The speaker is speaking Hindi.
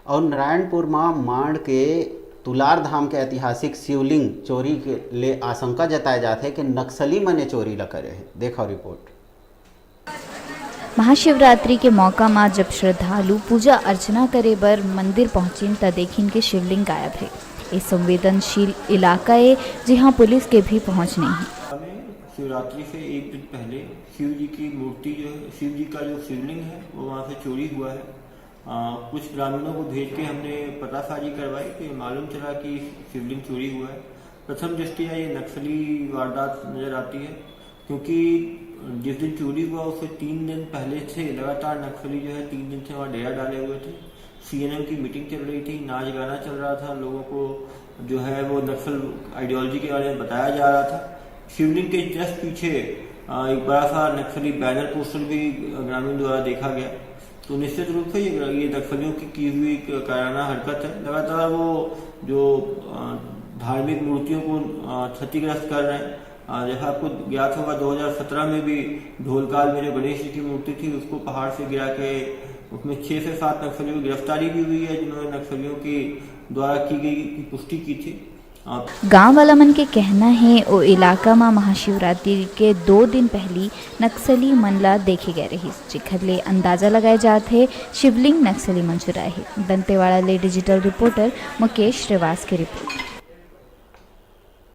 और नारायणपुर मांड के तुलार धाम के ऐतिहासिक शिवलिंग चोरी के ले आशंका जताए जाते हैं कि नक्सली मने चोरी ल करे है। देखो रिपोर्ट। महाशिवरात्रि के मौका में जब श्रद्धालु पूजा अर्चना करे बर मंदिर पहुंचिन त देखिन के शिवलिंग गायब है। इस संवेदनशील इलाका है जहां पुलिस के भी पहुंच नहीं है। शिवरात्रि से एक दिन पहले शिव जी की मूर्ति जो है, शिव जी का जो शिवलिंग है वो वहाँ से चोरी हुआ है। कुछ ग्रामीणों को भेज के हमने पतासाजी करवाई तो मालूम चला कि शिवलिंग चोरी हुआ है। प्रथम दृष्टया ये नक्सली वारदात नजर आती है, क्योंकि जिस दिन चोरी हुआ उससे 3 दिन पहले से लगातार नक्सली जो है 3 दिन से वहाँ डेरा डाले हुए थे। सीएनएम की मीटिंग चल रही थी, नाच गाना चल रहा था, लोगों को जो है वो नक्सल आइडियोलॉजी के बारे में बताया जा रहा था। शिवलिंग के जस्ट पीछे एक बड़ा सा नक्सली बैनर पोस्टर भी ग्रामीण द्वारा देखा गया। तो निश्चित रूप से ये नक्सलियों की हुई कायराना हरकत है। लगातार वो जो धार्मिक मूर्तियों को क्षतिग्रस्त कर रहे हैं। जैसा आपको ज्ञात होगा 2017 में भी ढोलकाल में जो गणेश जी की मूर्ति थी उसको पहाड़ से गिरा के उसमें 6 से 7 नक्सलियों की गिरफ्तारी भी हुई है, जिन्होंने नक्सलियों की द्वारा की गई की पुष्टि की थी। गांव वाला मन के कहना है ओ इलाका में महाशिवरात्रि के 2 दिन पहली नक्सली मनला देखे गए रही, जेखर ले अंदाजा लगाए जाते शिवलिंग नक्सली मन चुराए है। दंतेवाड़ा ले डिजिटल रिपोर्टर मुकेश श्रीवास की रिपोर्ट।